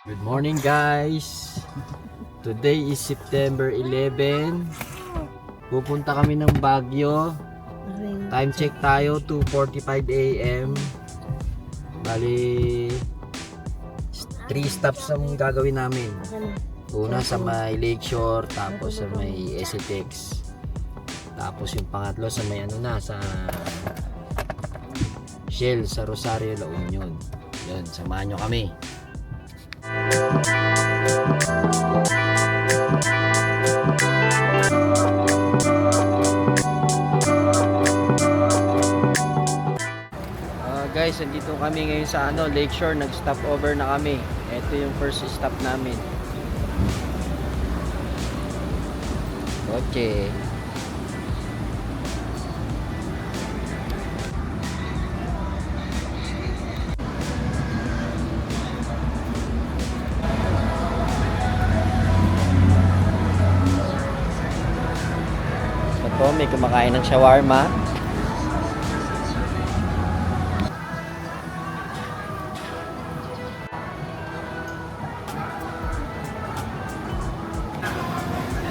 Good morning guys. Today is September 11. Pupunta kami ng Baguio. Time check tayo 2:45 AM. Bali 3 stops ang gagawin namin. Una sa may Lakeshore, tapos sa may SCTEX. Tapos yung pangatlo sa may sa Shell sa Rosario, La Union. Yun, samahan nyo kami. Guys, andito kami ngayon sa Lakeshore. Nag-stop over na kami. Ito yung first stop namin. Okay. Ito, may kumakain ng shawarma.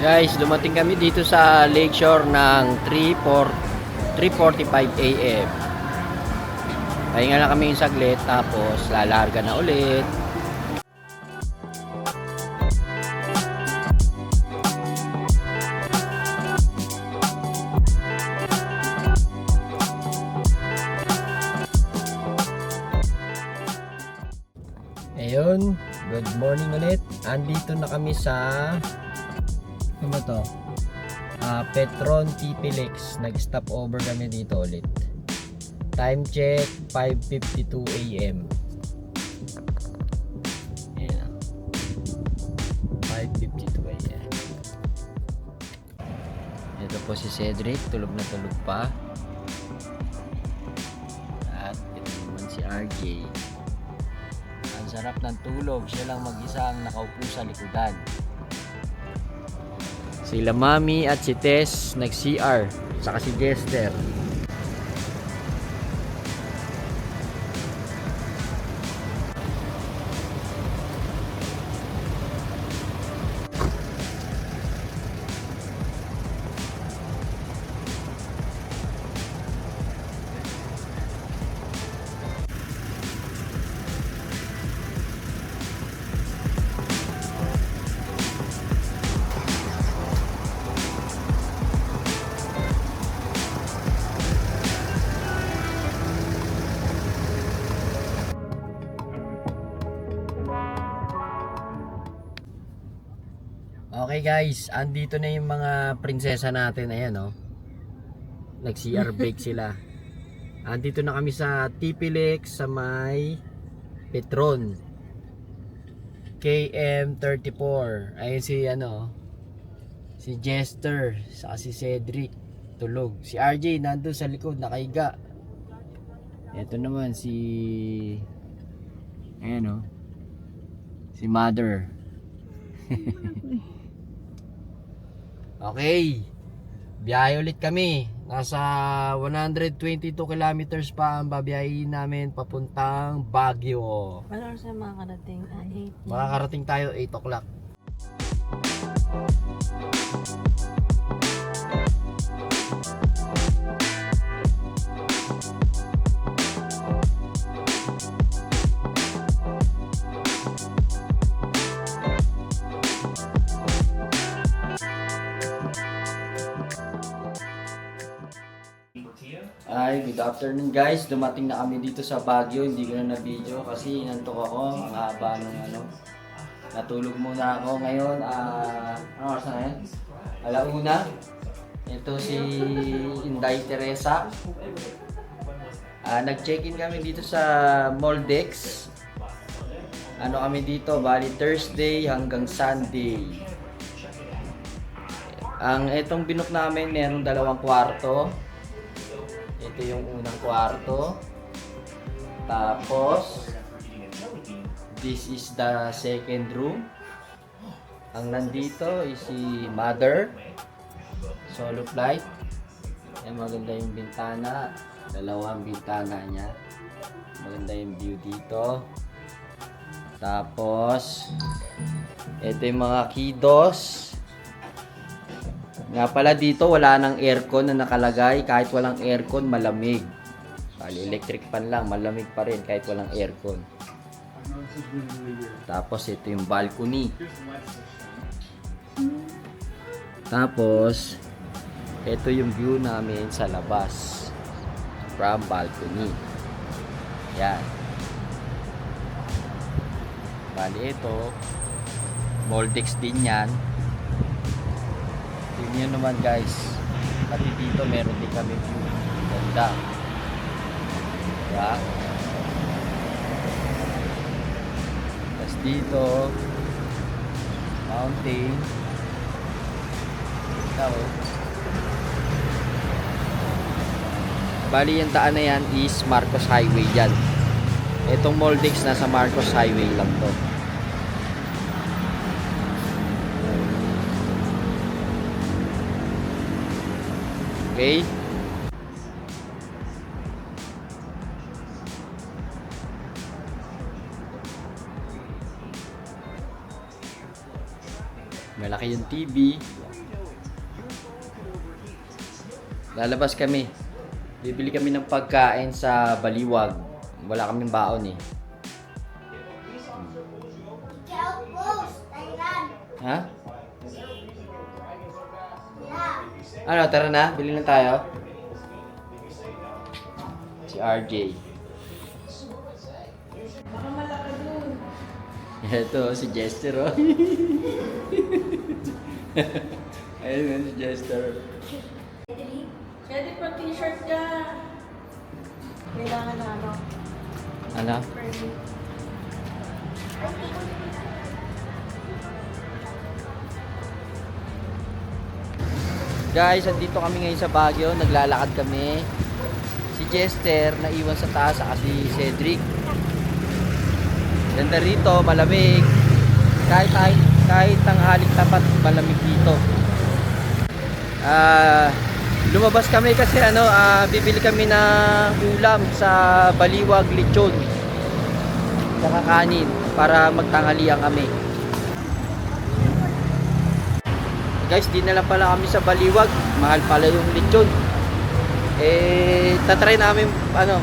Guys, dumating kami dito sa Lakeshore ng 3:45 AM. Pahinga na kami yung saglit, tapos lalarga na ulit. Ayun, good morning ulit. Andito na kami sa ano to? Petron TP-Lex. Nag-stop over kami dito ulit. Time check 5:52 AM. Ayan. 5:52 AM. Ito po si Cedric, tulog na tulog pa. At ito naman si RJ. Ang sarap ng tulog, siya lang mag-isa ang nakaupo sa likodan. Sila Mami at si Tess nag-CR, saka si Jester. Okay guys, andito na yung mga prinsesa natin. Ayan oh. Nag-CR break sila. Andito na kami sa TP-Lex sa may Petron KM34. Ayun si Jester, saka si Cedric tulog. Si RJ nandun sa likod nakahiga. Ito naman si si Mother. Okay, biyahe ulit kami. Nasa 122 kilometers pa ang babiyahin namin papuntang Baguio. Ano oras na makakarating? 8. Makakarating tayo 8 o'clock. Ay, good afternoon guys. Dumating na kami dito sa Baguio. Hindi ko na na-video kasi nantok ako. Ang haba ng natulog muna ako ngayon. Ano oras na ngayon? Alauna. Ito si Inday Teresa. Nag-check-in kami dito sa Moldex. Kami dito? Bali Thursday hanggang Sunday. Itong binook namin, merong 2 kwarto. Ito yung unang kwarto. Tapos this is the second room. Ang nandito is si Mother. Solo flight. Maganda yung bintana. 2 bintana niya. Maganda yung view dito. Tapos, ito yung mga kiddos. Nga pala dito, wala nang aircon na nakalagay. Kahit walang aircon, malamig. Bali, electric fan lang, malamig pa rin kahit walang aircon. Tapos, ito yung balcony. Tapos, ito yung view namin sa labas. From balcony. Yan. Bali, ito. Moldex din yan. Tingnan naman guys. Pati dito meron din kami view. Ganda. Diba? Tapos dito mountain. Ito. Bali yung daan na yan is Marcos Highway yan. Itong Moldex nasa Marcos Highway lang to. Okay. Malaki yung TV. Lalabas kami. Bibili kami ng pagkain sa Baliwag. Wala kaming baon eh. Ha? Ano, tara na. Bili na tayo. Si RJ. Ito, si Jester, oh. Ayun, si Jester. Pwede pa t-shirt ka. Kailangan na ano? Ano? Permit. Guys, andito kami ngayon sa Baguio. Naglalakad kami. Si Jester, naiwan sa taas, saka si Cedric. Ganda rito, malamig. Kahit tanghalik tapat, malamig dito. Lumabas kami kasi bibili kami ng ulam sa Baliwag Lechon. Saka kanin para magtanghalian kami. Guys, di na lang pala kami sa Baliwag. Mahal pala yung lechon. Tatry namin ano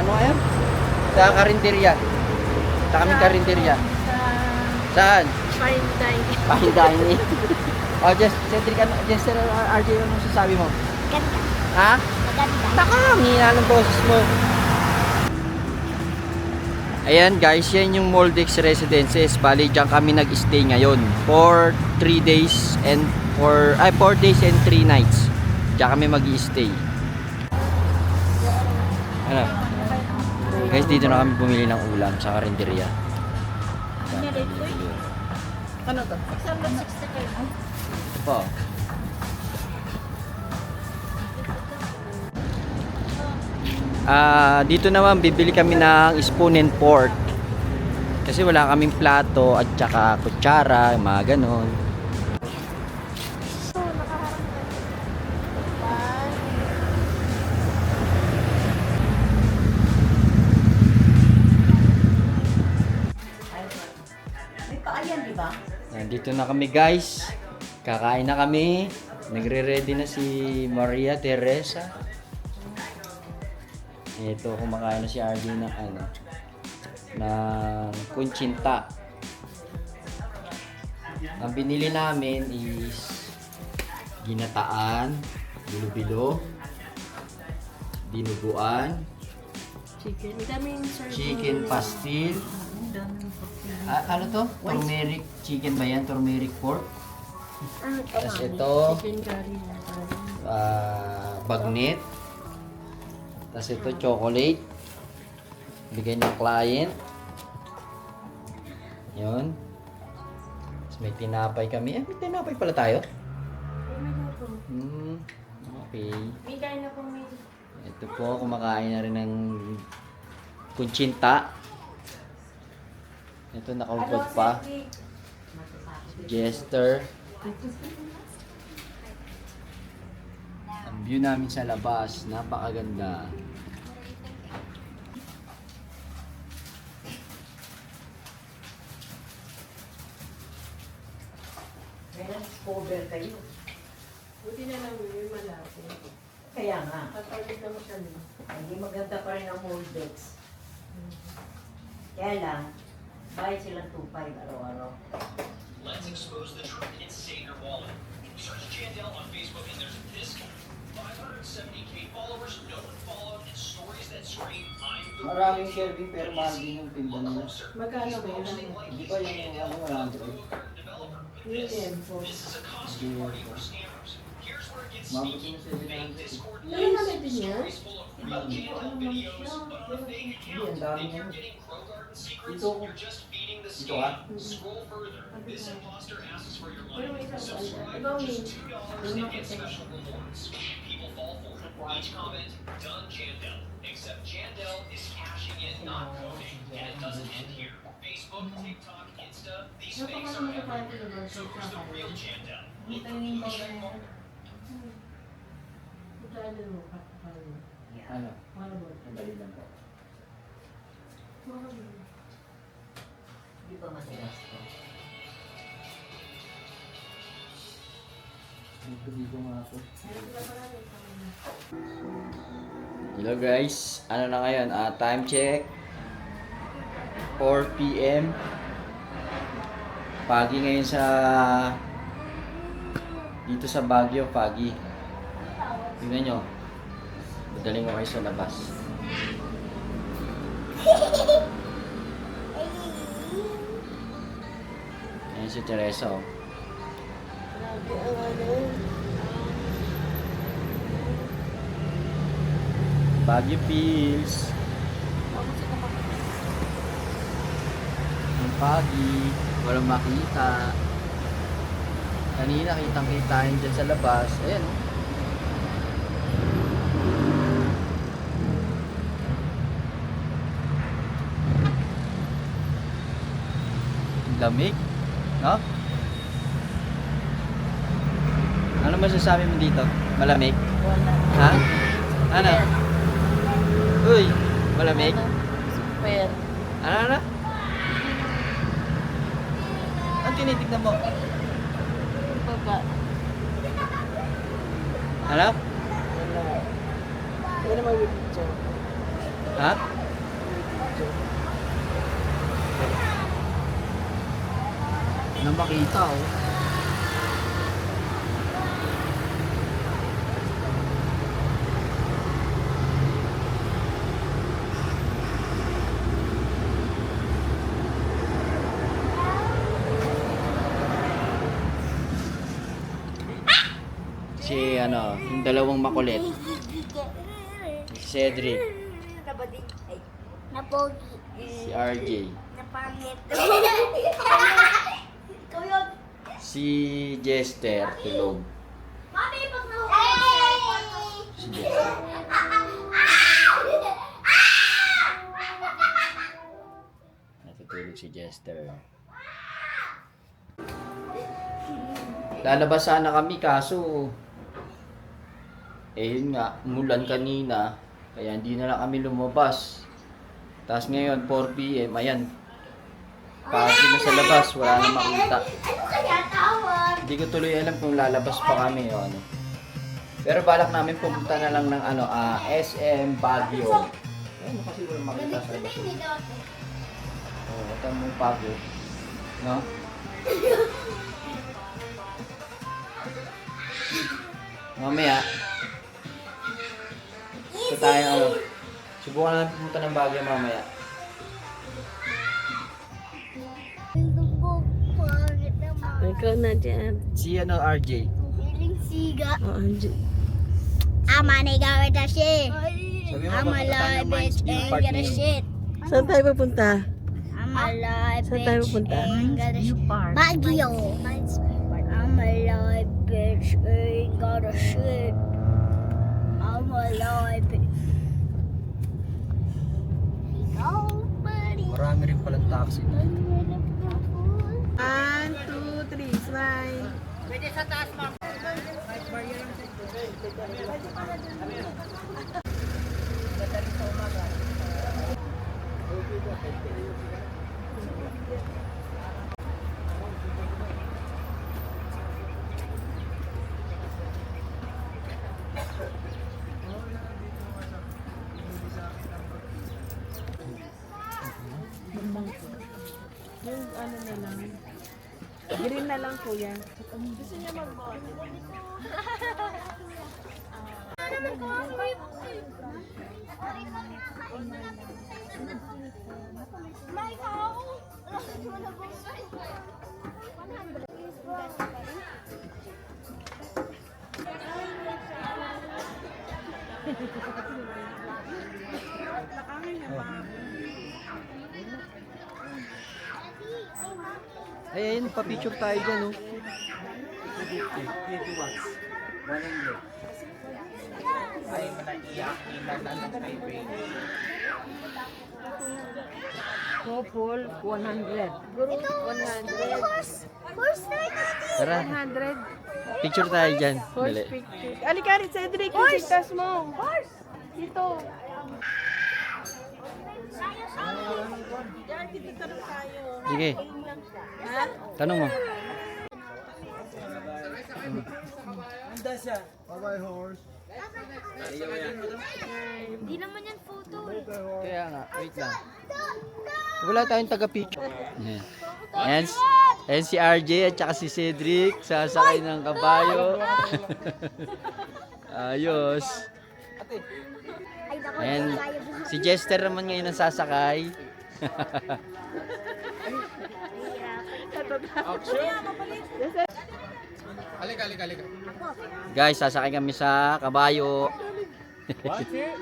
kaya? Sa karinderya. Sa kaming karinderya. Saan? Fine dining. Fine dining. Oh, Cedric, Jester, RJ, ano sasabi mo? Maganda. Ha? Maganda. Baka, ang hina ng boses mo. Ayan guys, yan yung Moldex Residences. Bali, dyan kami nag-stay ngayon for 4 days and 3 nights. Diyan kami mag-stay. Ano? Guys, dito na kami bumili ng ulam sa karinderya. Ano to? 665. Ito po. Dito naman bibili kami ng spoon and fork. Kasi wala kaming plato at saka kutsara, mga ganon. Nandito na kami guys. Kakain na kami. Nagre-ready na si Maria Teresa. Ito, kumakain na si RJ ng ng kunchinta. Ang binili namin is ginataan, bilo-bilo, dinuguan, Chicken. Daming sir. chicken pastil. Ano to? Turmeric chicken ba yan? Turmeric pork. Tapos ito, Chicken curry. bagnet. Tapos ito, chocolate. Bigay ng client. Yun. Tapos may tinapay kami. May tinapay pala tayo. Okay. May kain na po may. Ito po, kumakain na rin ng kunchinta. Ito, nakaupod pa. Jester. Ang view namin sa labas, napakaganda. kayo. Buti na lang yun, malaki. Kaya nga, Tatawid naman kami. hindi maganda pa rin ang Moldex. Kaya lang, bayad silang 2.5 araw-araw. Let's expose the truth and save your wallet. Search Jandel on Facebook and there's this guy. 570K followers, no one followed, and stories that scream, I'm the Maraming shelving pero mahal din yung tinda nila. Magkano ba yun? Hindi ba yung ano, 100? Yun din po. This is a costume party for scammers. Here's where it gets Mabot sneaky. yung Fake 700. Discord Ano namin din yan? stories full of real Jandel videos, but on a fake account. Hindi, ang dami If you're yan. getting Pro Garden secrets, Ito. you're just feeding the Ito, ah. scam. Scroll further. This imposter asks for your Pero may money. isang Subscribe ikaw for may just $2 and get special rewards. People fall for it. Each comment, done Jandel. Except Jandel is cashing in, not coding. And it doesn't end here. Facebook, TikTok, Insta, these fakes are everywhere. So who's the real Jandel? Look for blue check mark. Magkano mo? Pakapalo. Yeah. Ano? Ano ba? Madali lang po. Di ba madalas to? Dito nga ako. Hello guys, ano na ngayon? Time check 4 PM. Pagi ngayon sa dito sa Baguio, pagi. Tingnan nyo. Madaling ko kayo sa labas. Ayan si Teresa, oh. Grabe ang ano. Baguio Pills. Ang pagi, walang makita. Kanina kitang-kitain dyan sa labas. Ayan, oh. Ang lamig, no? Ano masasabi mo dito? Malamig? Wala. Ha? Ano? Uy, malamig? Super. Ano? Ang tinitignan mo? Baba. Ano? Wala. Hindi naman yung video. Ha? Na makita, oh. Si ano, yung dalawang makulit. Si Cedric, Napogi. si RJ, Napangit. si Jester, tulog. Mami, pag nahuli. Si Jester. Natutulog si Jester. Lalabas sana kami kaso yun nga, umulan kanina kaya hindi na lang kami lumabas. Tapos ngayon 4 PM, ayan. Pagi na sa labas, wala na makita. Ano kaya tawag? Hindi ko tuloy alam kung lalabas pa kami o ano. Pero balak namin pumunta na lang ng ano, SM Baguio. Ayun kasi wala makita sa labas. Oh, ito mo Baguio. No? Mamaya, ito tayo ano, subukan natin pumunta ng Baguio mamaya. Pangit naman. Ikaw na dyan. Si ano, RJ. Feeling siga. Oh, Anjo. I'm gonna go with the shit. Sabi mo, I'm papunta tayo alive, ng Mines bitch, View ain't Park got a ngayon. shit. Saan tayo pupunta? I'm alive, Saan tayo bitch, pupunta? ain't got a shit. Baguio. I'm alive, bitch, ain't got a shit. I'm alive, bitch. Go, buddy. Marami rin palang taxi. 1, 2, 3, smile. na lang. Green na lang kuya. Gusto niya mag-bote. My house. Ay, ayun, pa-picture tayo dyan, oh. 50 watts. 100. Ay, malaiyak. Ilan kay Pay. Couple, 100. Guru, 100. Horse ride natin. Tara, 100. picture tayo dyan. Horse Dali. picture. Alika rin, Cedric. Yung pintas mo. Horse. Dito. Diyan, dito tanong tayo. Sige, Ha? tanong mo. Hindi naman yan photo. Kaya nga, wait lang. Wala tayong taga-picture. Ayan. Ayan si RJ at saka si Cedric, sasakay ng kabayo. Ayos. Ay, naku, Ayan, hindi kaya buhatin. si Jester naman ngayon ang sasakay. Guys, sasakay kami sa kabayo.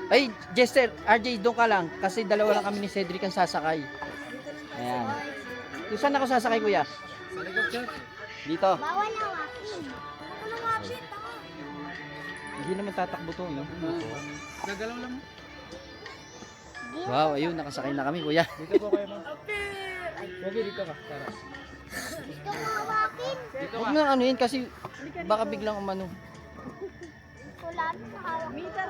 Ay, Jester, RJ, doon ka lang. Kasi dalawa lang kami ni Cedric ang sasakay. Ayan. Kung saan ako sasakay, kuya? Dito. Bawal na walking. Ano walking? Tama. Hindi naman tatakbo to, no? Wow, ayun, nakasakay na kami, kuya. Gusto mo walking? Huwag na ano yun kasi baka biglang umano. Wala na hawak. Meter.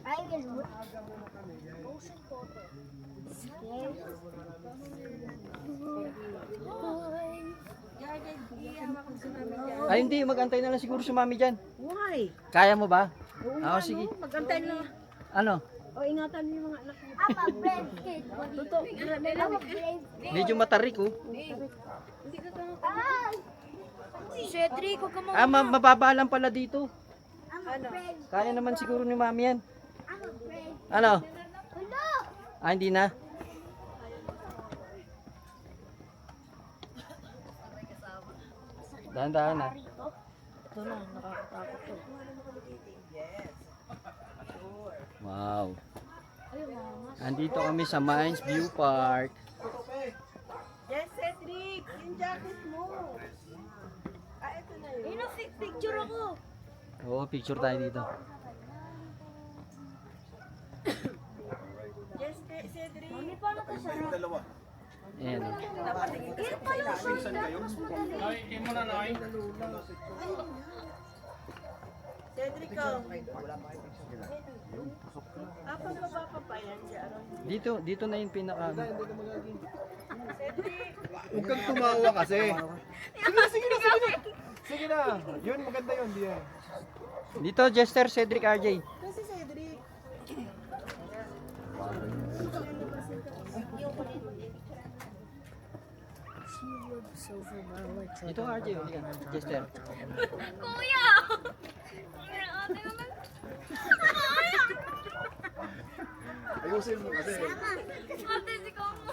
Ay, guys. Ocean photo. Ay, hindi, magantay na lang siguro si mami dyan. Why? Kaya mo ba? Oo, sige. Mag-antay na. Ano? O, ingatan niyo yung mga anak mo. I'm a brave kid. Totoo. I'm a brave kid. Medyo matarik, oh. Ay! Cedric, huwag ka mo. Ah, mababa lang pala dito. I'm a brave. Kaya naman siguro ni mami yan. I'm a brave. Ano? Hello! Ah, hindi na. Dahan-dahan na. Ito na, nakakatakot to. Wow. Andito kami sa Mines View Park. Yes, Cedric! Yung jacket mo! Ah, ito na yun. Yun picture ako. Oo, picture tayo dito. Yes, Cedric! Mami, paano to sarap? Ayan. Oh. Yan pa yung short, mas madali. Cedric, oh. Ah, pababa pa pa yan siya. Dito na yung pinaka. Huwag kang tumawa kasi. Sige na. Yun, maganda yun. Di yan. Dito, Jester, Cedric, RJ. Kasi Cedric. Dito, RJ. Hindi ka. Jester. Kuya! Ate naman. Ayusin mo kasi. Ate, si Kamo.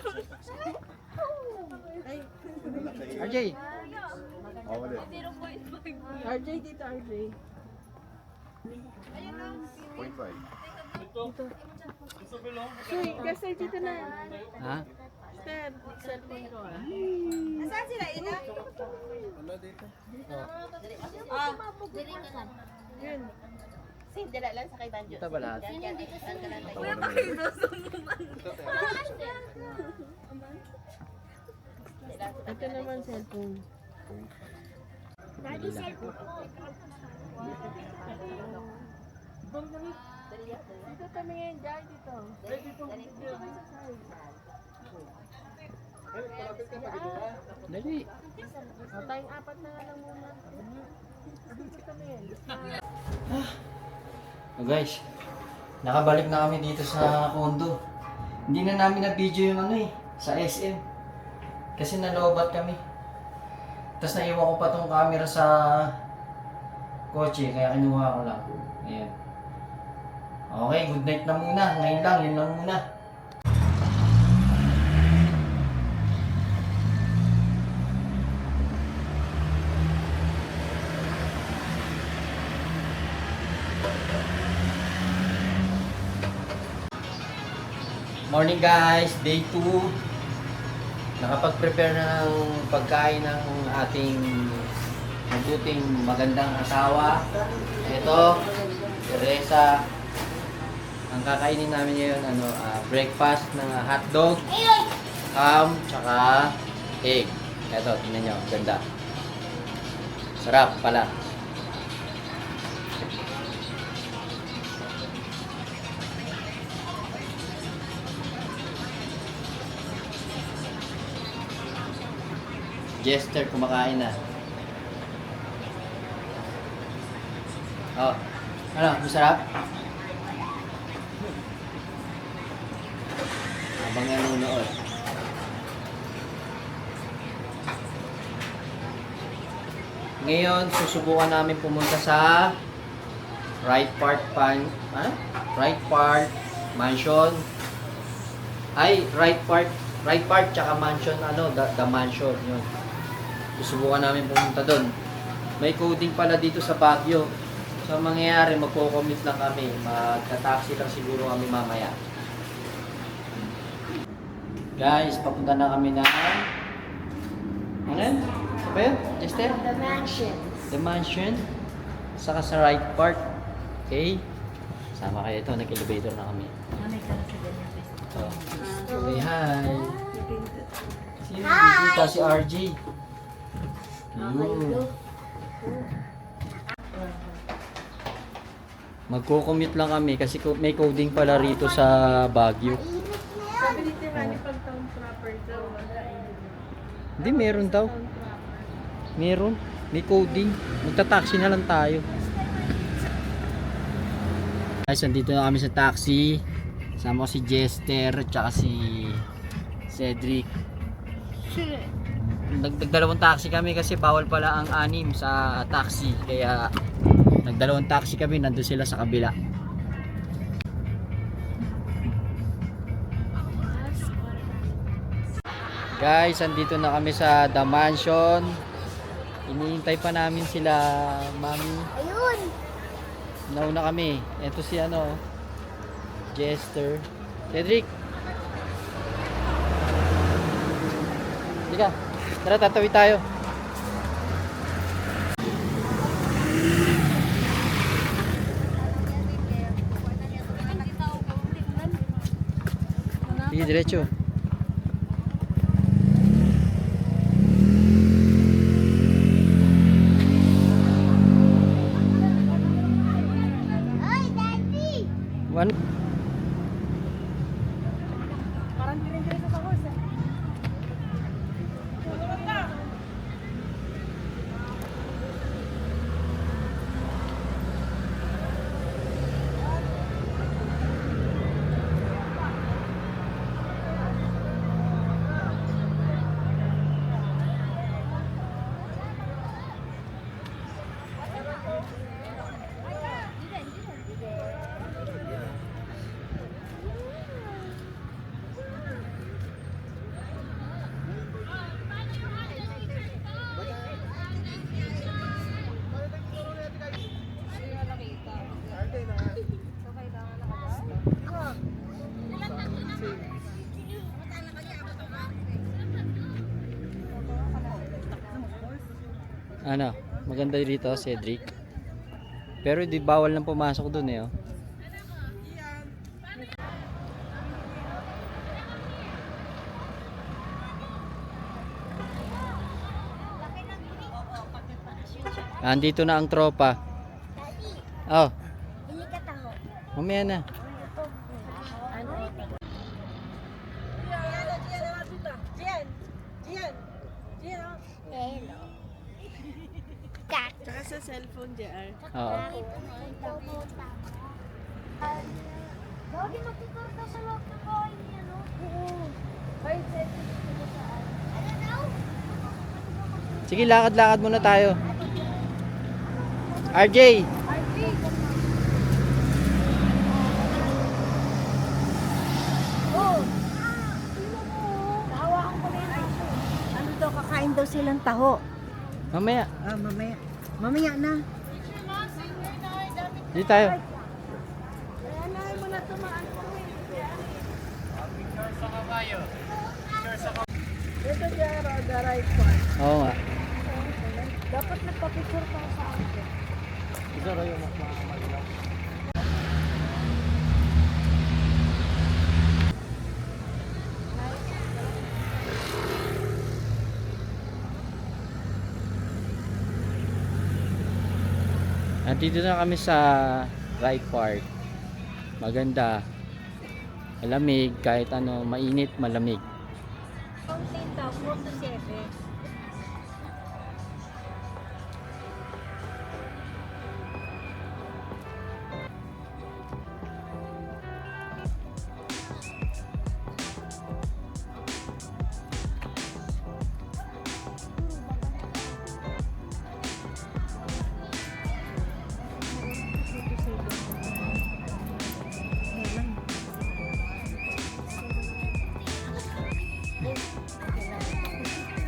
RJ. Oh, wala. 0.5. RJ dito, RJ. 0.5. Uy, kasi dito na. Ha? Step, cellphone ko ah. Saan sila, Ina? Yun. Dala lang sa kay Banjo. Dito ba lahat? Kuya, pakita Ito naman cellphone. Daddy, cellphone ko. Dito kami ngayon, dyan dito. Dito kayo sa side. Dali. O, tayong apat na lang muna. So guys, nakabalik na kami dito sa condo. Hindi na namin na-video yung ano eh, sa SM. Kasi nalobat kami. Tapos naiwan ko pa tong camera sa kotse, kaya kinuha ko lang. Ayan. Okay, good night na muna. Ngayon lang, yun lang muna. Morning guys, day 2. Nakapag-prepare na ng pagkain ng ating mabuting magandang asawa. Ito, Teresa. Ang kakainin namin ngayon, breakfast na hotdog, ham, tsaka egg. Ito, tingnan nyo, ganda. Sarap pala. Jester kumakain na. Oh. Ano, masarap? Habang nanonood. Ngayon, susubukan namin pumunta sa Right Park Mansion. Right Park tsaka Mansion, the Mansion, yun. Susubukan namin pumunta doon. May coding pala dito sa Baguio. So, mangyayari, magko-commute lang kami. Magta-taxi lang siguro kami mamaya. Guys, papunta na kami na... Ano yun? Ano ba yun? Esther? The mansion. The Mansion. Saka sa Right Park. Okay? Sama kayo ito. Nag-elevator na kami. So, say hi. Sino? Hi! Si RJ. Magko-commute lang kami kasi may coding pala rito sa Baguio. Sabi ni Tirani, pag town proper daw, wala eh. Hindi, meron daw. Meron. May coding. Magta-taxi na lang tayo. Guys, nandito na kami sa taxi. Sama ko si Jester at saka si Cedric. Nagdalawang taxi kami kasi bawal pala ang 6 sa taxi. Kaya nagdalawang taxi kami, nandun sila sa kabila. Guys, andito na kami sa The Mansion. Iniintay pa namin sila, Mami. Ayun! Nauna kami. Ito si Jester. Cedric. Halika. Tara, tatawid tayo. Sige, diretso. Ay, Daddy! One. Parang dirin-dirin sa horse eh. Ano, maganda dito, Cedric. Pero di bawal nang pumasok dun eh. Oh. Andito na ang tropa. Daddy, Oh, hindi ka taho. mamaya na. Ano ito? Gian! Hello. Cat. Tsaka sa sa cellphone, JR. Oo. Dagi magkikarta sa loob ng bahay niya, no? Oo. Kahit setting dito saan. Ano daw? Sige, lakad-lakad muna tayo. RJ! Oh! Nahawakan ko na yung aso. Ano daw, kakain daw silang taho. Mamaya, Ah, mamaya. Mamaya na. dito tayo. Anahin mo na tumaan ko. Ito, JR, the right part. Oo nga. Dapat nagpa-picture ka sa akin. Isa raw yung mas malilaw. Nandito na kami sa Right Park. Maganda. Malamig, kahit ano, mainit, malamig. Fountain daw, 4 to 7.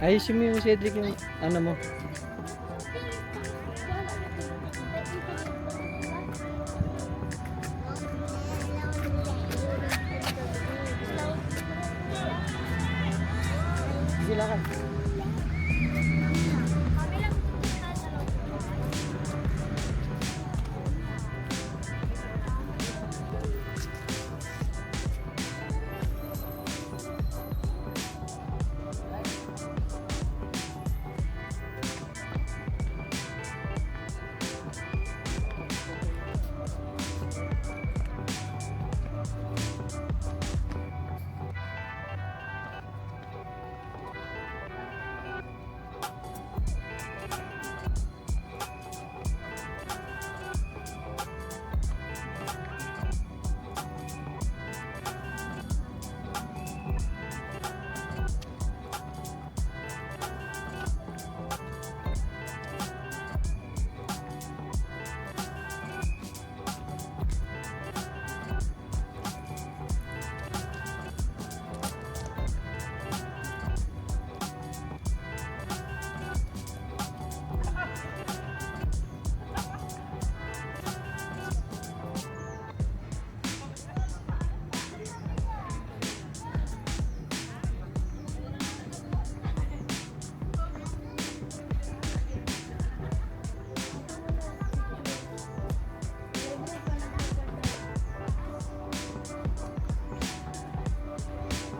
Ayusin mo yung Cedric yung ano mo. Sige, lakad.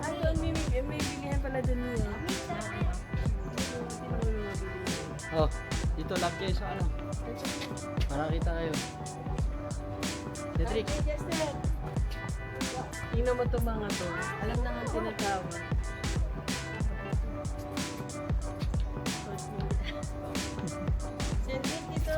Ayun, may bilihan pala dun yun. Oh, dito lang kayo sa ano. Para kita kayo. Cedric. Ay, Justin. Tingnan mo itong mga to. Alam na nga tinatawag. Cedric, ito.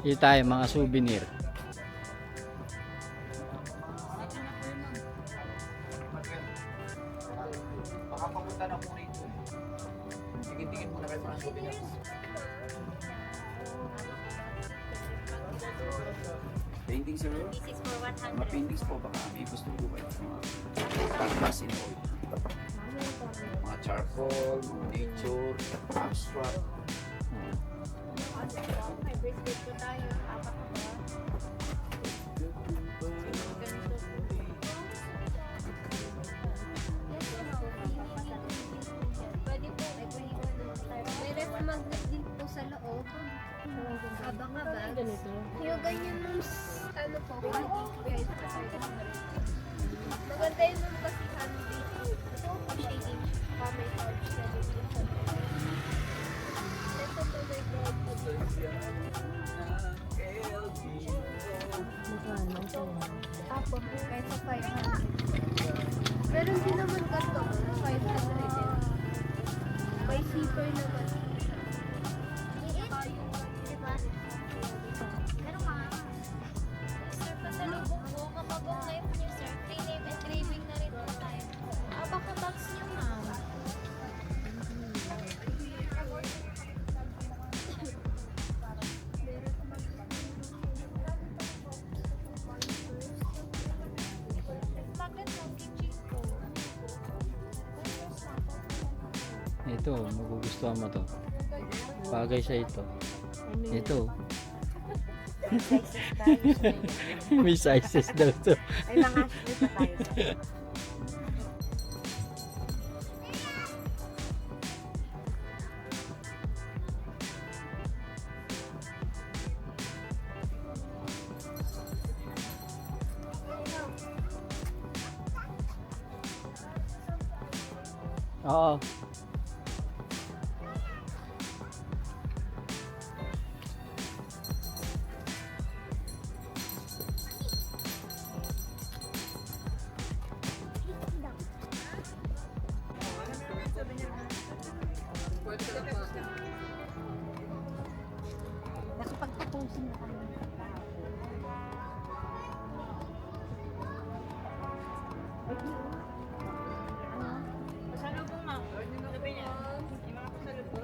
Dito tayo, mga souvenir. Baka papunta na po rito. Tingin-tingin muna kayo mga souvenirs. Painting sir? This is for Mga 100. paintings po, baka may gusto po kayo. Mga canvas in oil. Mga charcoal, mga nature, abstract. May bracelet po tayo. Apat na ba? Pwede po. May ref magnet din po sa loob. Abang-abang. Yung ganyan nung ano po. Maganda yun nung kasi ano dito. Ito po shading. May pouch na dito. Ito po may gold. Apo, kahit sa 500. Pero hindi naman ganito. 500 din. May zipper naman. Diba? Pero sir, pasalubong po. Kapag live niyo, sir, free name and craving na rin po tayo. Baka box niyo, ma'am. Magnet ng kitchen po. Ito, magugustuhan mo to. Bagay sa ito. Ito. May sizes daw to. Ay, mga ito tayo. Oo. Nakapagpapusin na kami. Pasalubong, ma'am. Sabi niya. Yung mga pasalubong.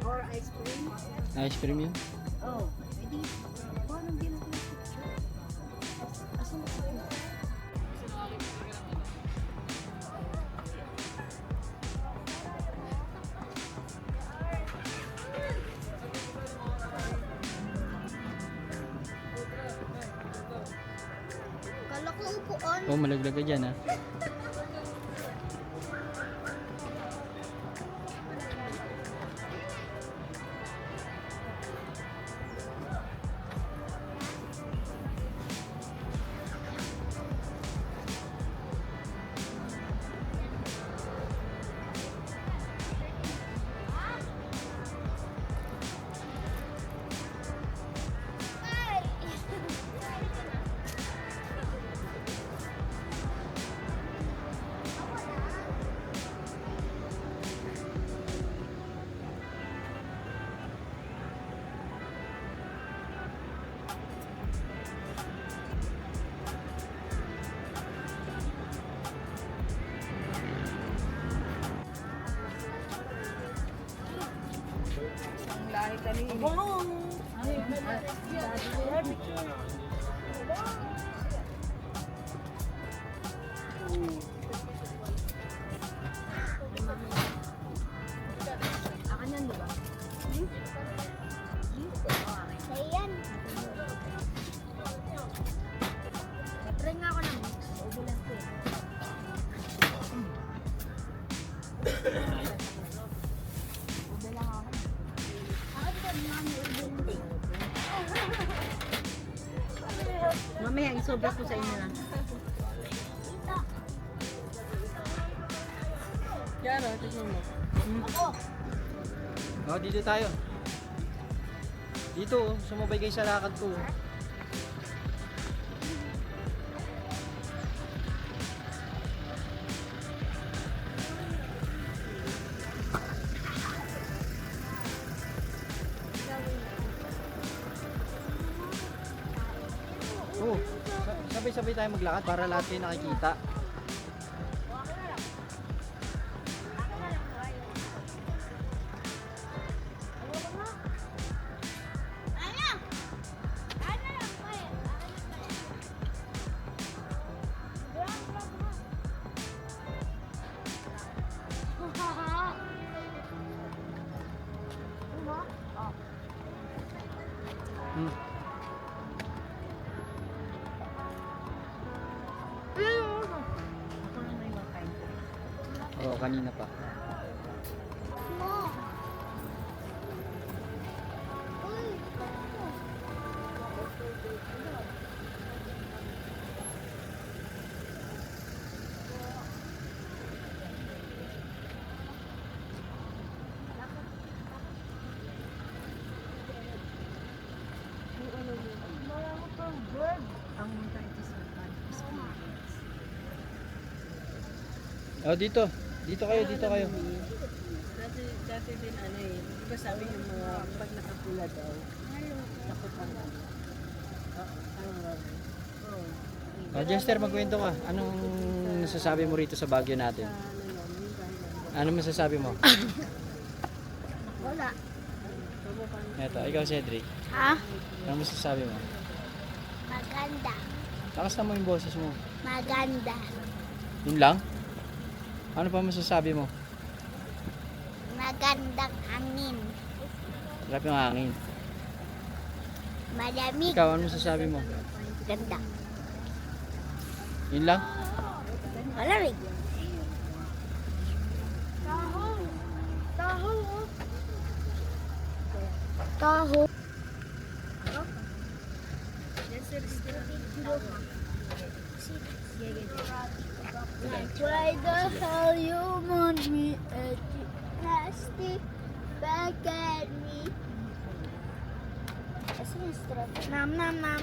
Or ice cream? Ice cream yun? Oh, edi. Paano din ako yung picture? Asan na siya? Kala ko upuan. Oh, malaglag ka dyan ha. Lahi kanina. Akan yan, di ba? Ayan. Try nga ako ng mix. Ubulan ko eh. Ubulan ako. Ako din, mami, ubulan ko. Mamaya, isobra ko sa inyo na. Yaro, tignan mo. Oh, dito tayo. Dito, oh. Sumabay kayo sa lakad ko. Oh, sabay-sabay tayo maglakad para lahat kayo nakikita. Hmm. Ako lang may makain ko. Oo, kanina pa. Ang Montitis experience. Oh, dito. Dito kayo, dito kayo. Dati din ano eh. Di ba sabi yung mga pag nakapula daw, takot ang ano. Oh, Jester, magkwento ka. Anong nasasabi mo rito sa Baguio natin? Ano masasabi mo? Wala. Eto, ikaw Cedric. Ha? Ano masasabi mo? Maganda. Lakas naman yung boses mo. Maganda. Yun lang? Ano pa masasabi mo? Magandang hangin. Sarap yung hangin. Malamig. Ikaw, ano masasabi mo? Ganda. Yun lang? Malamig. Taho. Taho. Taho. Why the hell you want me at plastic back at me? Nam nam nam.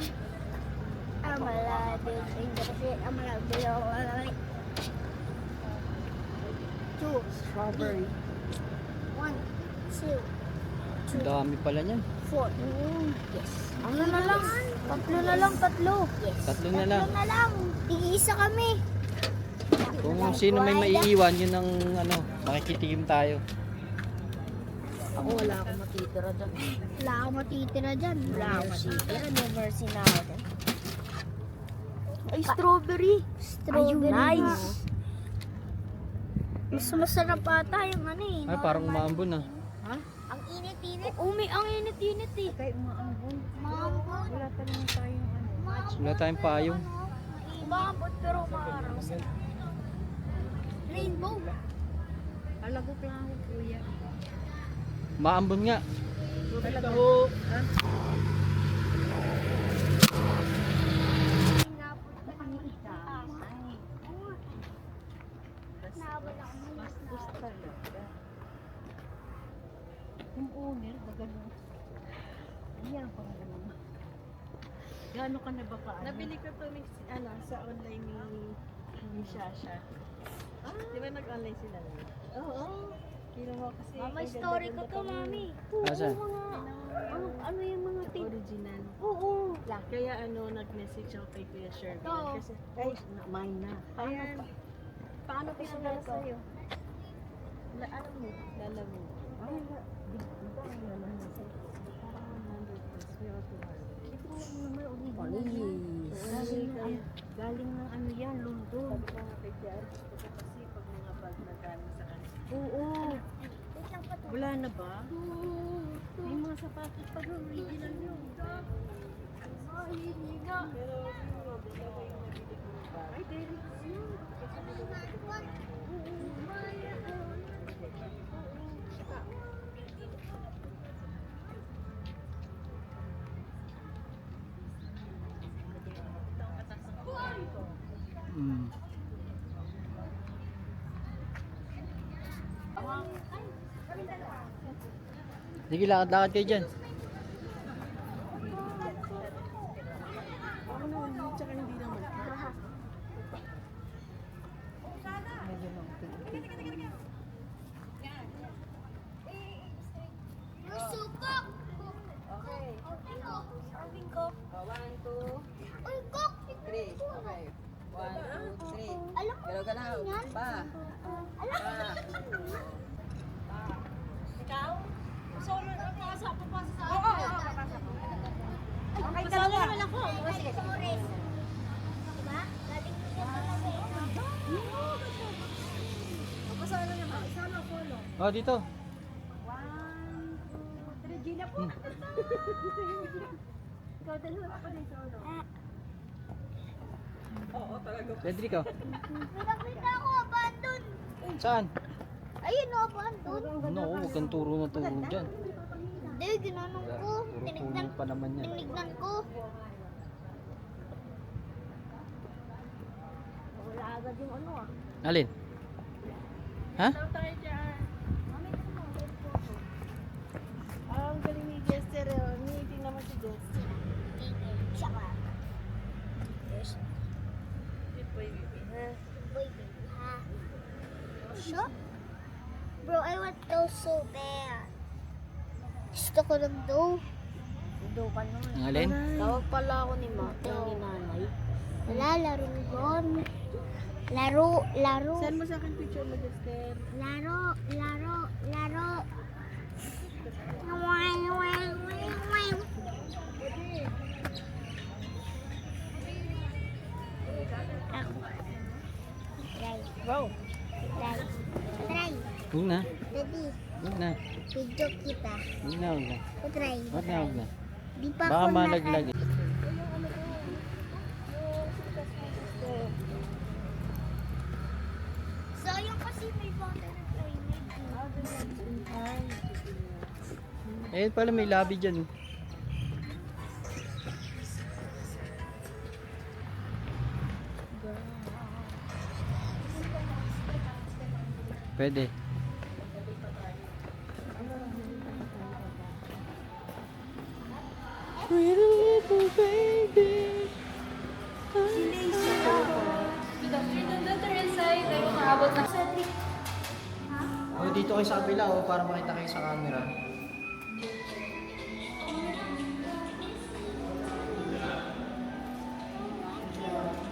I'm alive in the shit. I'm alive below. Two. Strawberry. 1, 2, Ang dami pala niyan. 4. Yes. Ano na lang? Tatlo na lang, tatlo. Yes. Tatlo na lang. Tatlo na lang. Iisa kami. Kung sino may maiiwan, yun ang ano, makikitikim tayo. Ako wala akong matitira dyan. Wala akong matitira dyan. Wala akong matitira. Never seen ako dyan. Ay, strawberry. Strawberry. Ayun, nga. nice. Mas masarap ata yung ano eh. Ay, parang umaambon ah. Ang init-init. Ang init-init eh. Kaya umaambon. Maambon. Wala pa naman tayong ano. Wala tayong payong. Umaambon pero maaraw. Rainbow. Alagok lang ako, kuya. Maambon nga. Bastos talaga. Yung owner, bagano. Ayan, pang ganun. Gaano ka na ba ka? Nabili ko to ni, ano, sa online ni Shasha. Di ba nag-online sila? Oo. Kinuha kasi. Mama, ang story ko ganda-ganda to, pa ng mami. Asan? Ano yung mga Original. Oo. Kaya ano, nag-message ako kay Kuya Shervin. Oo. Kasi, Ay, mine na. ayan, Paano pinadala sa'yo? ano mo, lalamig. Ay, magkano naman na sa'yo? Parang 100 plus. Pero 200. Ito naman original. Galing ng ano yan, London. Sabi ko nga kay Jan, kasi pag mga bag na galing sa kanila. Oo. Wait lang pa to. Wala na ba? May mga sapatos pa doon, original yun. Ay, hindi na. Pero siguro, dalawa yung nabili ko ng bag. Ay, Derek, yun. Mm. Sige, lakad-lakad kayo dyan. Ako naman, tsaka hindi naman. Yung sukok! Okay. Serving ko. 1, 2, Uy, kok! 3. Okay. 1, 2, 3. Alam ko Galaw ka na. yan. Pa. Alam ko Pa. Ikaw? Solo na ako sa papasa sa Oo, akin. oo, papasa ko. Okay, Kasama naman ako. Sige. Diba? Galing mo yan talaga eh. Papasa na naman. Isama ko, no? Oh, dito. 1, 2, 3. Gina po. Ikaw dalawa ako din solo. Oo, talaga. Cedric, oh. May nakita ako, abandon. Saan? Ayun o, abandon. No, huwag kang turo na turo dyan. Hindi, ginanong ko. Puro puno pa naman yan. Tinignan ko. Wala agad yung ano ah. Alin? Ha? Saan tayo dyan? Ang galing ni Jester. Meeting naman si Jester. Tsaka. Hindi po yung ha? Boy, baby, ha? So? Bro, I want those so bad. Gusto ko ng dough. Dough ka naman. Ang alin? Tawag pala ako ni nanay. Wala, laro yun. Laro. Send mo sa akin picture mo, Jester. Laro. Ako. Try. Wow. Try. Huwag na. Daddy, Huwag na. video kita. Huwag na, huwag na. Try. Huwag na, huwag na. Di pa Baka ako malaglag. So, yung kasi may water na Eh, pala may labi dyan. Pwede. Good afternoon, Dr. Inside. Ay, umaabot na. Oh, dito kayo sa kabila, oh, para makita kayo sa camera.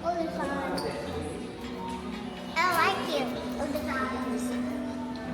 All the time. I like it. All the time.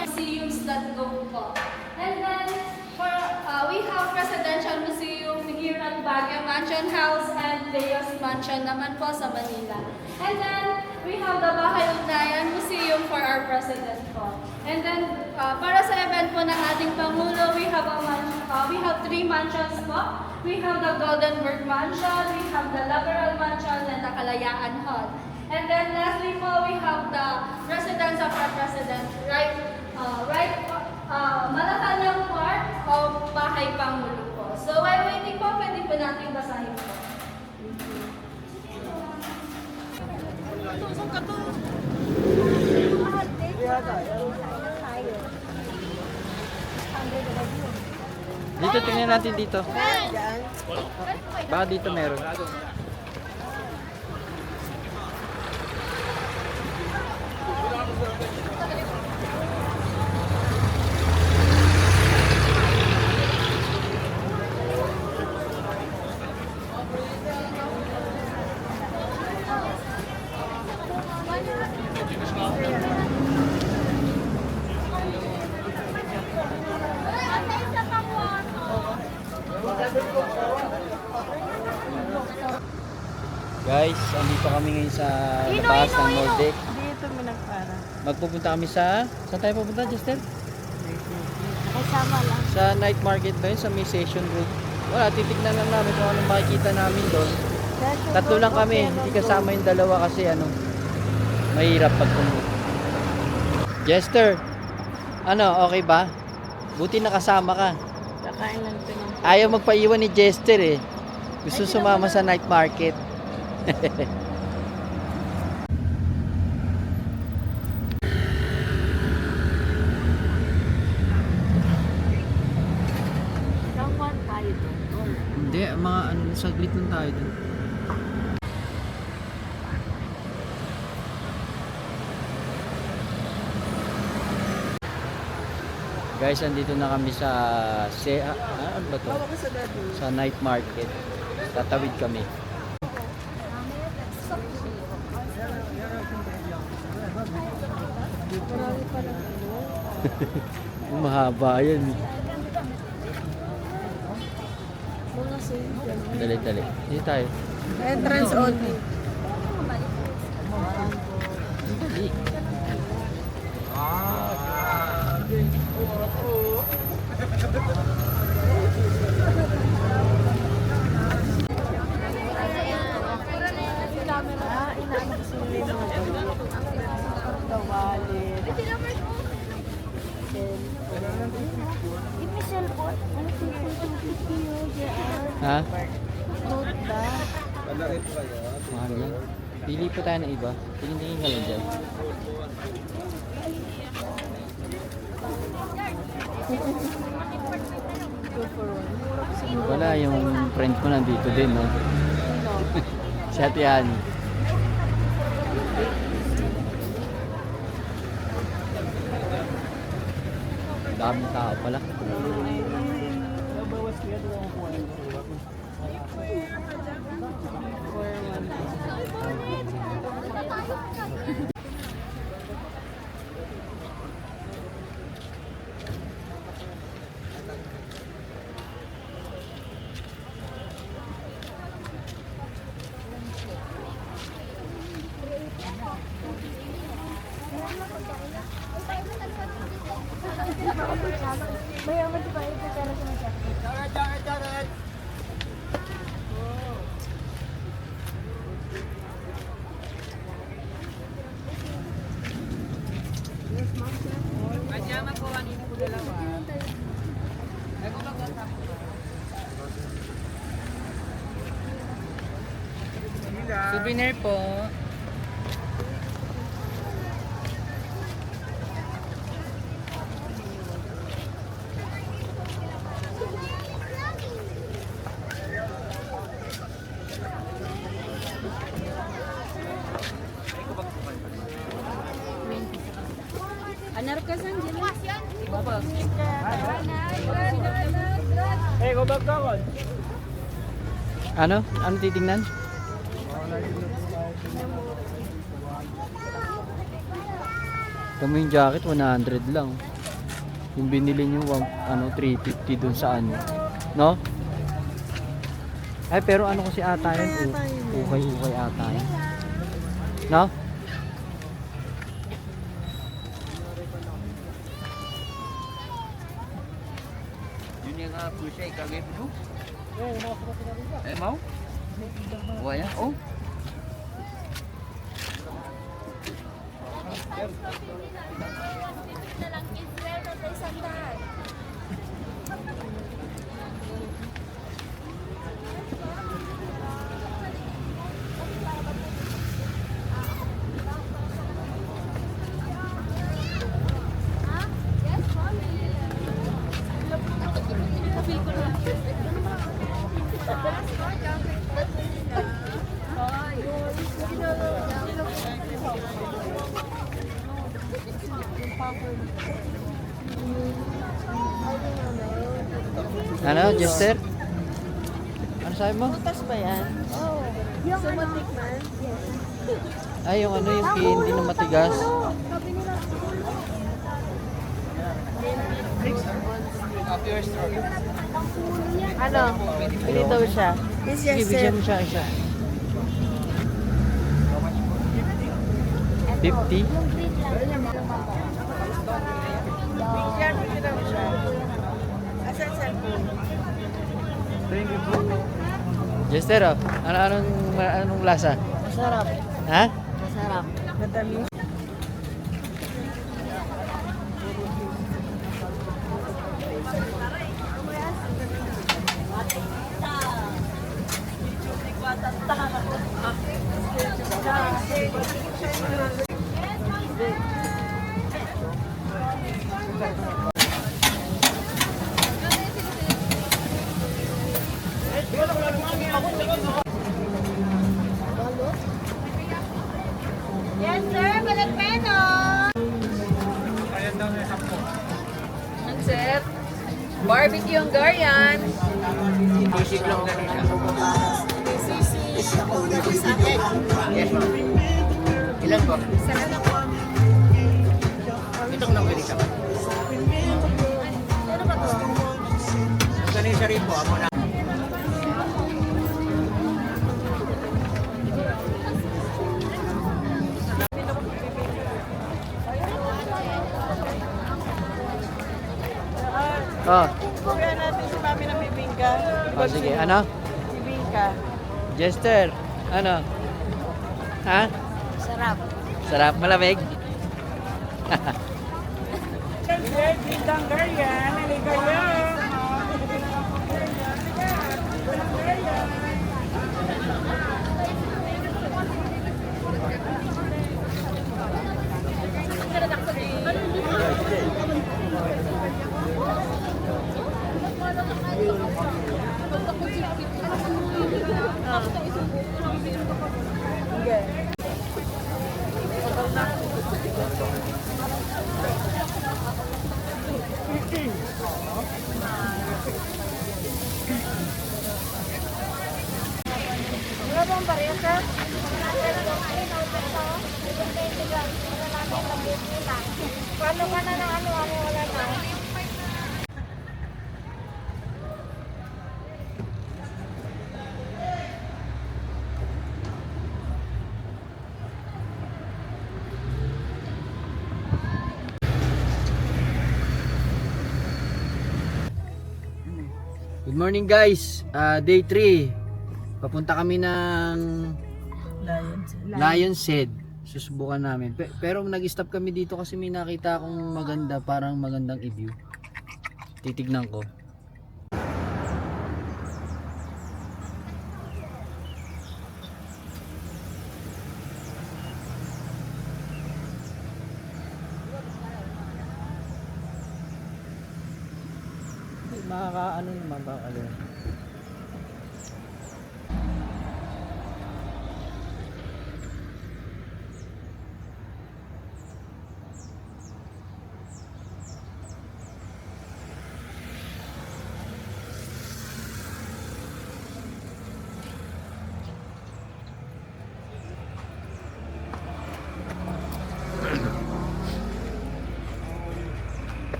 Museums.go po. And then, for, we have Presidential Museum here at Baguio Mansion House and Leos Mansion naman po sa Manila. And then, we have the Bahay Ugnayan Museum for our President po. And then, para sa event po ng ating Pangulo, we have 3 mansions po. We have the Goldenberg Mansion, we have the Lateral Mansion, and the Kalayaan Hall. And then lastly po, we have the residence of our President, Malacanang part of Bahay Pangulo po. So while waiting po, pwede po natin basahin po. Dito, tingnan natin dito. Baka dito meron. Guys, andito kami ngayon sa labas ng Moldex. Dito mo nagpara. Magpupunta kami sa... Saan tayo pupunta, Justin? Nakasama lang. Sa night market ba yun? Sa may session room. Wala, titignan lang namin kung anong makikita namin doon. Tatlo lang kami, hindi kasama yung dalawa kasi mahirap pag pumunta. Jester, okay ba? Buti nakasama ka. Kakain lang ito ng... Ayaw magpaiwan ni Jester eh. Gusto sumama sa night market. Kawan tayo doon. Hindi, mga saglit lang tayo dun. Guys, andito na kami sa ano ba to? Sa night market. Tatawid kami. Mahaba yan. Dali. Dito tayo. Entrance only. Dali. Inaano ko sila yung mga wallet. Give me cellphone. Ano cellphone? 250 yun. Ha? Note ba? Mahal yan. Pili po tayo ng iba. Tingin-tingin ka lang dyan. Wala, yung friend ko nandito din, no? Si Ate Annie. Daming tao pala. Mayaman di ba? Ito cara sa mga Souvenir po. Anar ka saan dyan? Ano? Ano titingnan? Kamo yung jacket 100 lang. Yung binili nyo 350 dun sa ano. No? Ay pero ano kasi ata yun? Ukay ata yun. No? Yun yung pusya ikagay po. Mau? Wala? Oh. na lang Israel na tayo sandaan. Ano, Jester? Ano sabi mo? Butas ba yan? Oo. Gusto mo tikman? Ay, yung ano, yung candy na matigas. Ano? Pili daw siya. This Sige, bigyan mo siya isa. 50? Bigyan mo siya daw siya. Asan cellphone? Jester, oh. Anong lasa? Masarap. Ha? Masarap. Matamis. Yes, sir. Balik peno. Ang set. Barbecue ang Garian. Isip lang ganun siya. Yes, ma'am. Ilan po? Itong nabili ka. Ganun siya rin po. Ako na. Oh, Kuya natin si Mami ng bibingka. oh sige. Ano? Bibingka. Jester, ano? Ha? Sarap. Sarap, malamig? Bibingkang Garian. Halika yan. Wala bang barya, sir? Paano ka na ng ano, wala na? Good morning guys, day 3. Papunta kami ng Lion's Head. Susubukan namin. Pero nag-stop kami dito kasi may nakita akong maganda, parang magandang i-view. Titignan ko. Makakaano naman ba ano?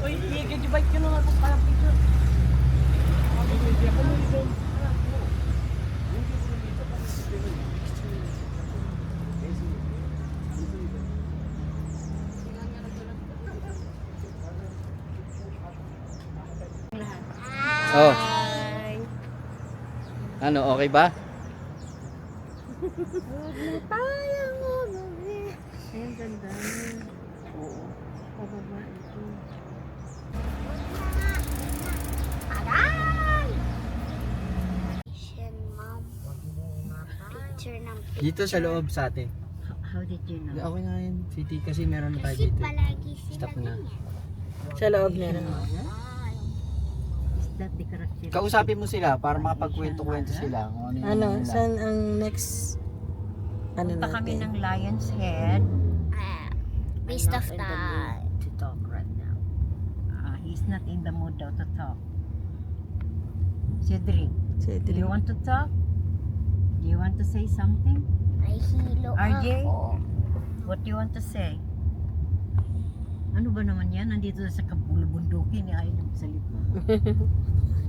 Uy, higit yung bike yun nga ito parang picture. Oh. Ano, okay ba? Ayan, ganda. Oo. Pababa ito. Picture ng Dito sa loob sa atin. How did you know? Okay na yun. City kasi meron na tayo kasi dito. palagi sila Stop na. Sa loob na lang. Is that the character? Kausapin mo sila para makapagkwento-kwento sila. Kung ano yung Ano, nila. saan ang next ano Punta kami natin? ng Lion's Head. Waste of In the time. mood to talk right not in the mood daw to talk. Cedric, do you want to talk? Do you want to say something? Nahihilo RJ? ako. What do you want to say? Ano ba naman yan? Nandito sa kabulubundukin, ayaw niyo magsalita.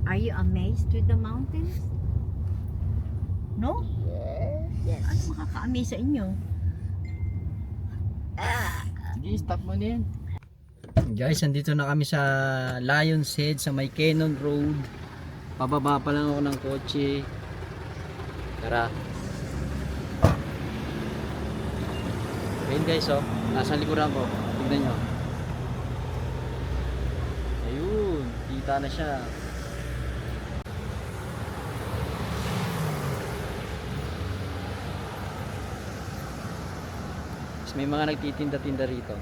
Are you amazed with the mountains? No? Yes. Ano makaka-amaze sa inyo? Sige, stop mo na yan. Guys, andito na kami sa Lion's Head sa may Cannon Road. Pababa pa lang ako ng kotse. Tara. Ayun guys, oh. Nasa likuran ko. Tignan nyo. Ayun. Kita na siya. Tapos may mga nagtitinda-tinda rito.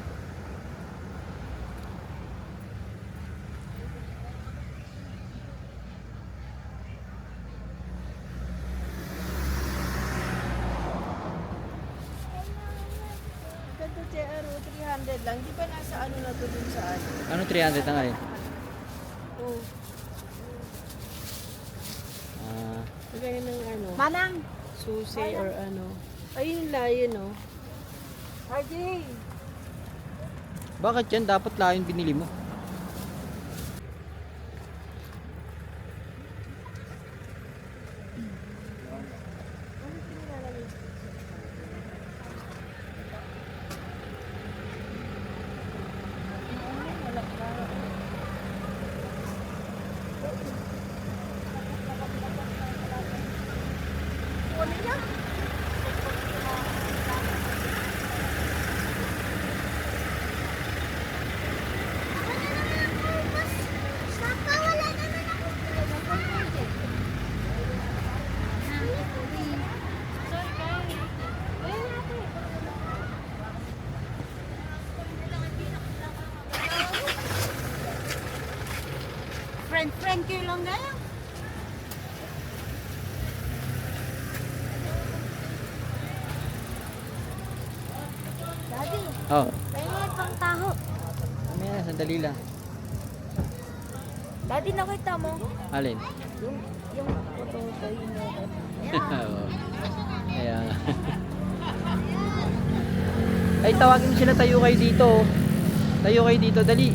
Ganito JRO, 300 lang. Di ba nasa ano na to dun sa ano? Ano 300 na ngayon? Oh, Ah, kagaya ng ano, Manang! susi or ano. Ayun layo, no? RJ! bakit yan? Dapat layon binili mo. Saka wala naman ako. Sorry guys. Ayun natin. Friend kayo lang na yan. Daddy, Oh, pahingi pang taho. mamaya, sandali lang. Daddy, nakita mo? Alin? Yung photo tayo mo. Oo. Kaya nga. Ay, tawagin mo sila, tayo kayo dito. Oh. Tayo kayo dito, dali.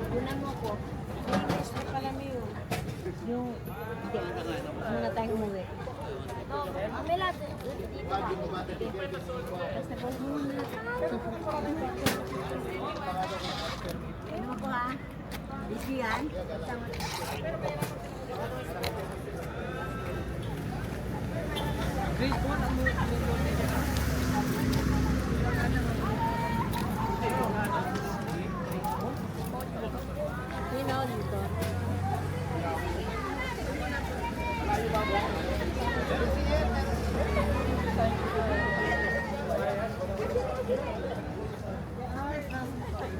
Unan mo ko. Extra pala mo yun. Yung, hindi. Muna tayong umuwi. Mamela, dito ka. Ano mo ko ha? Busy yan? Yun ako dito.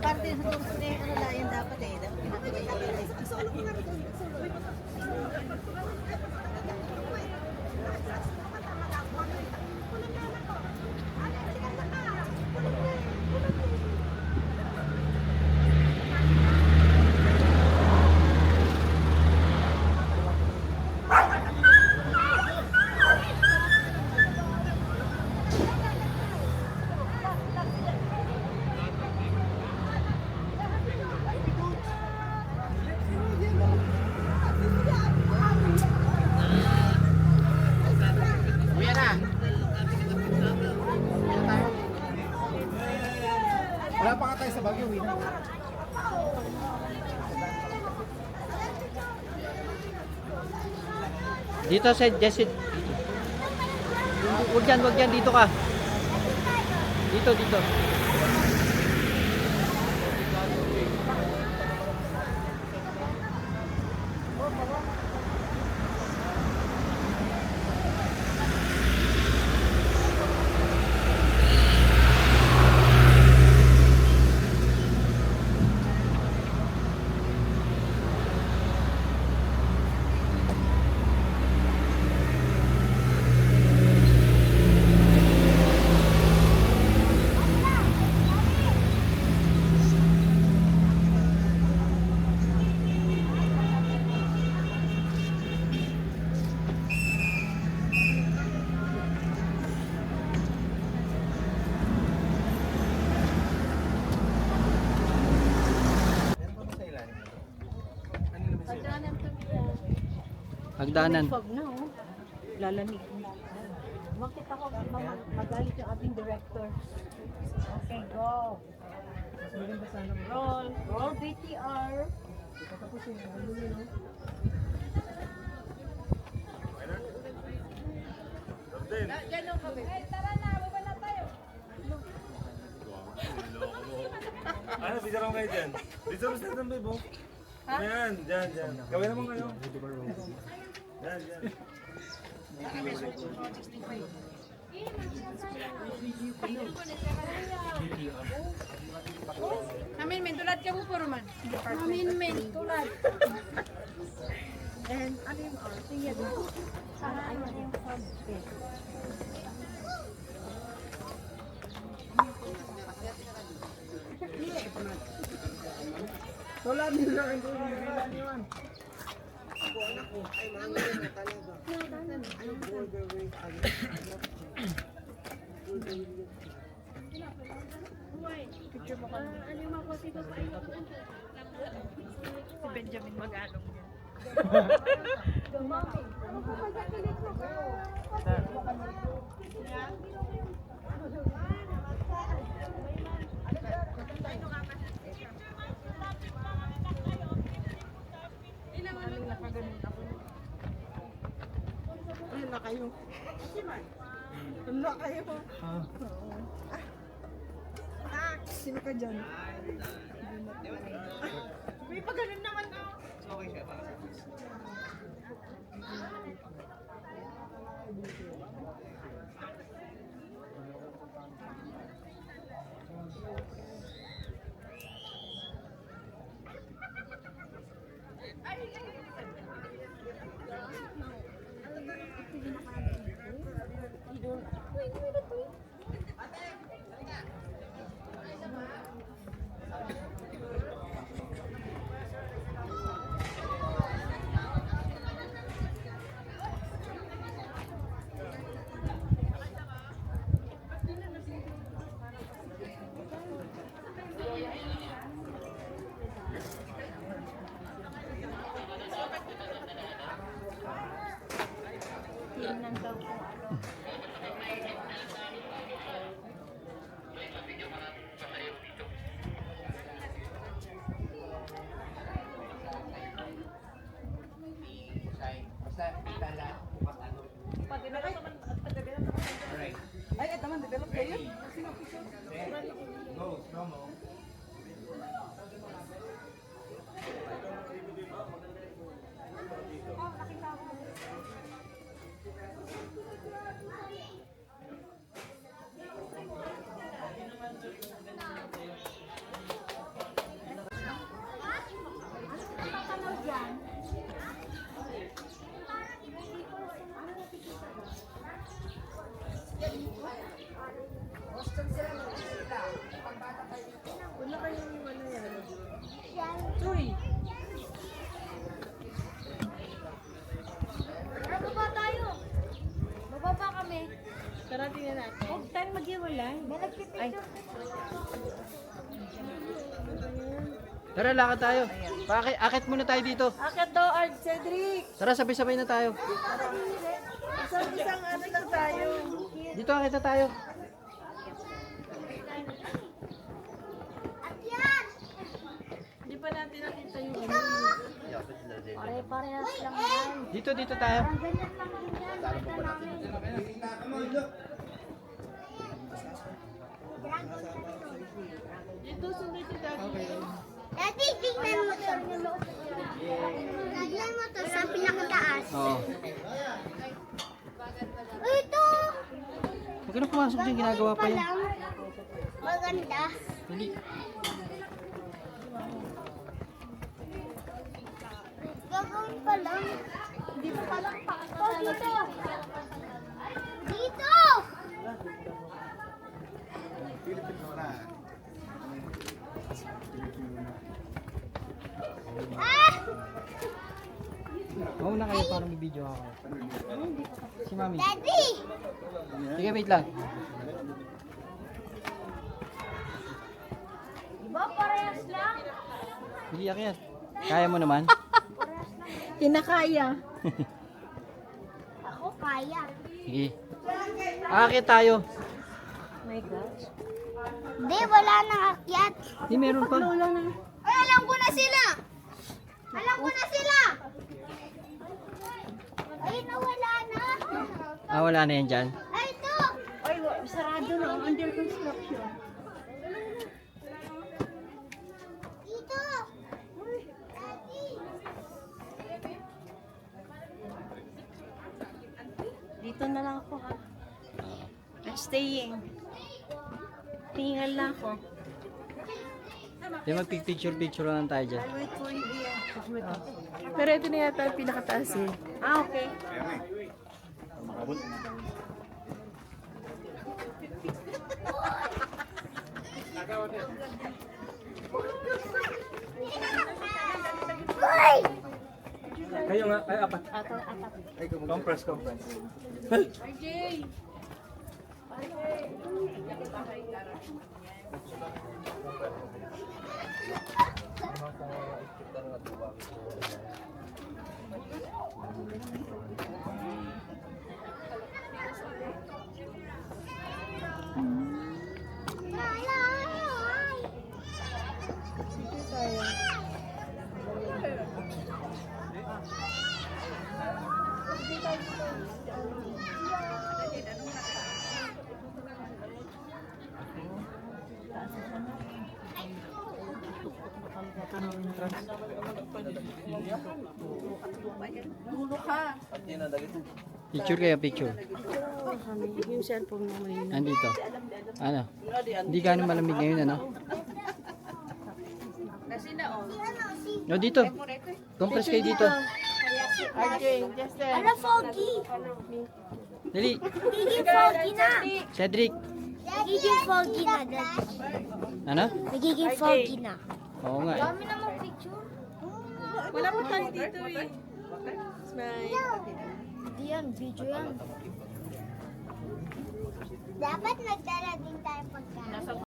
Parte sa gusto niya, ano lang yun dapat eh. Dapat pinakagay. Wala pa nga tayo sa Baguio, Wina. Dito, Seth, Jessit. Huwag yan, dito ka. Dito. Hagdanan. May fog na, oh. Lalamig. Makita ko, magalit yung ating director. Okay, go. Roll. Roll BTR. Ano, picture lang kayo dyan. Picture mo sa ng babe, oh. Yan, dyan, dyan. Gawin naman kayo. Dyan, dyan. Amin, men, tulad ka mo po, Roman. Amin, men, tulad. And ano yung sige ba? Ano yung fog? Si Benjamin Magalong yan. Sino ka dyan? May pagano'n naman ako. Ay, ito man, develop kayo. Go, promo. Uy, Baba tayo. Bababa kami. tara tingnan natin. Huwag tayong maghiwalay. May nagpipicture. Tara, lakad tayo. Akit muna tayo dito. Akit daw, Art Cedric. Tara, sabay-sabay na tayo. Isang ano lang tayo. Dito, akit na tayo. Hindi pa natin nakita yung ano. Pare-parehas lang yan. Dito tayo. Ang ganyan lang din yan. Kita namin. Dito, sunday si Daddy. Daddy, tingnan mo to. Tingnan mo to sa pinakataas. Oo. Ito! Huwag ka na pumasok dyan, ginagawa pa yan. Palang. Maganda. Hindi. Gagawin pa lang. Hindi pa palang pakasal. Dito! Dito! Ah! Mauna kayo para may video ako. Si Mami. Daddy! Sige, wait lang. Diba parehas lang? Hindi akyat. Kaya mo naman. Kinakaya. Sige. Akit tayo. My gosh. Hindi, wala nang akyat. Di meron pa. Ay, alam ko na sila! Alam ko na sila! Ay, nawala na! Ah, wala na yan dyan. Ay, ito! Ay, sarado na. Under construction. Dito! Daddy! Dito na lang ako ha. I'm staying. Tinggal na ako. Di mag-picture lang tayo dyan. I'll wait for you here. Pero ito na yata ang pinakataas eh. Ah, okay. Kayo nga, ay apat. Compress. Picture kayo, picture. Yung cellphone mo yun. Andito. Ano? Hindi gano'ng malamig ngayon, ano? No, dito. Compress kayo dito. Ano, foggy? Dali. Nagiging foggy na! Cedric. Nagiging foggy na, Daddy. Ano? Nagiging foggy na. Oo nga eh. Dami namang picture. Wala pa tayo dito eh. Smile. Hindi yan, video yan. Dapat nagdala din tayo pagkain.